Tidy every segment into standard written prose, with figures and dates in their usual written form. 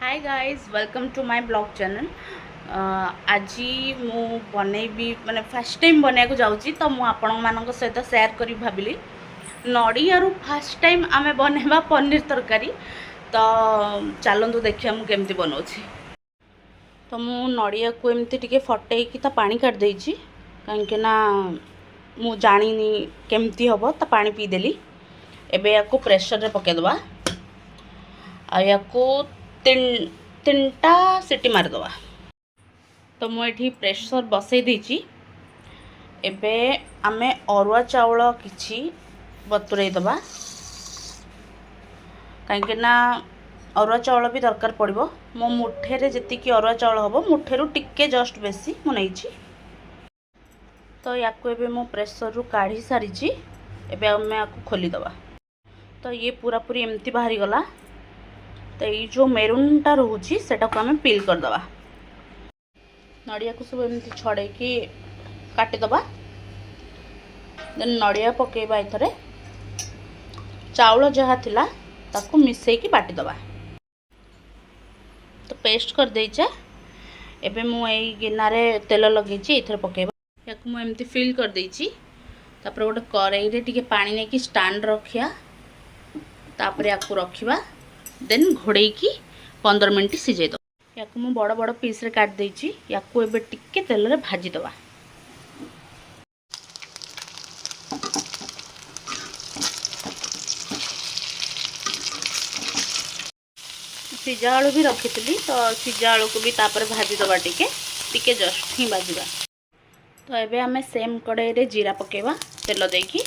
Hi guys welcome to my blog channel. आज मु बनैबी माने फर्स्ट टाइम बनाया जाऊँगी तो मु आपण मान सहित सेयार करी भाविली नड़ियारू फर्स्ट टाइम आमे बनैबा पनीर तरकारी। तो चलतु देखिए मु केमती बनाऊँगी। तो मु नड़िया को एमती टिके फटैकी ता पानी काट देइछि कहीं ना मु जानिनी केमती हबो ता पानी पीदेली। एबे याको प्रेशर रे पकेदबा आ याको तीनटा सीटी मारदवा। तो मुझे प्रेशर बसई देछि। एबे आमे अरुआ चाउल किछि बतुरई दबा कहीं ना अरुआ चाउल भी दरकार पड़िबो। मो मुठे रे जतिकी अरुआ चाउल हबो मुठे रु टिके जस्ट बेसी मु नैछि। तो याको एबे मो प्रेशर रु काढ़ी सारिछि। एबे आमे याको खोली दबा। तो ये पूरा पूरी एमती बाहरी गला। तो ये जो मेरूनटा रोची सेटा को आमे पील कर दबा। नड़िया को सब एमती छड़े की काटी दबा। देन नड़िया पकेबा एथरे चाउल जहा थिला ताको मिसई की बाटी दबा। तो पेस्ट कर देइछे। एबे मु एई गिना रे तेल लगेछि एथरे पकेबा। याको मु एमती फिल कर देइछि। तापर गोटे करेई रे टिके पानी ने की स्टैंड रखिया। तापर याको रखिबा। देन घोड़े की 15 मिनट सिझे दो। याको मु बड़ बड़ पीस रे काट देइछि। याको एबे टिके तेल रे भाजी दबा। सिझा आलू भी रखी तो सिझा आलू को भी तापर भाजी दबा टिके जस्ट ही भाजवा। तो एबे हमें सेम कड़ाई रे जीरा पकेबा तेल देकी।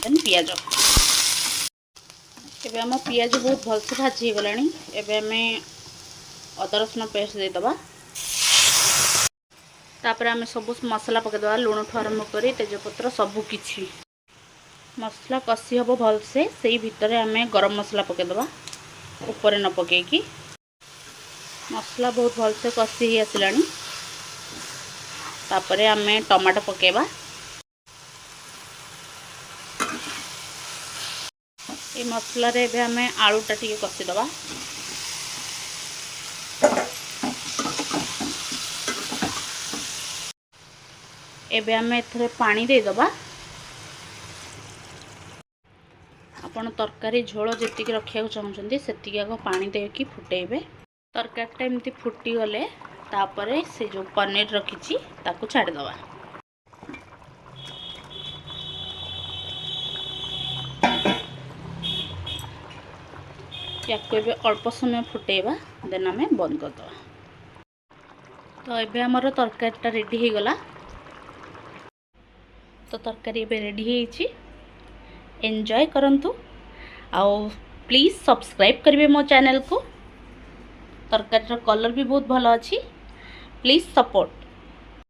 देन पियाज एबे हम पियाज बहुत भल से भाजी गलानी। एबे हमें अदा रसुण पेस्ट दे दबा। तापर हमें सब मसला पके दबा लूण ठू आरंभ करी तेजपत्र सबु किछि मसला कसी हबो भल से सेई भितरे हमें गरम मसला पके दबा ऊपर न पकेकी। मसला बहुत भल से कसी ही आसिलानी। तापरे हमें टमाटो पकेबा। ये मसला रे एबे हमें आलूटा टिके कसी दबा। एबे हमें एथरे पानी दे दबा। आपण तरकारी झोल जेतिकी रखिया चाहूँगी सेतिकी आग पानी देकी फुटेबे। तरकारीटा एमती फुटी गले तापरे से जो पनीर रखिछि ताकू छाड़ दबा। याको एबे अल्प समय फुटेबा। देन आमे बंद कर दबा। तो एबे हमर तरकारीटा रेडी हो गला। तो तरकारी एबे रेडी होइछि। एंजॉय करंतु आउ प्लीज सब्सक्राइब करिवे मो चैनल को। तरकारी कलर भी बहुत भल अच्छी। Please support.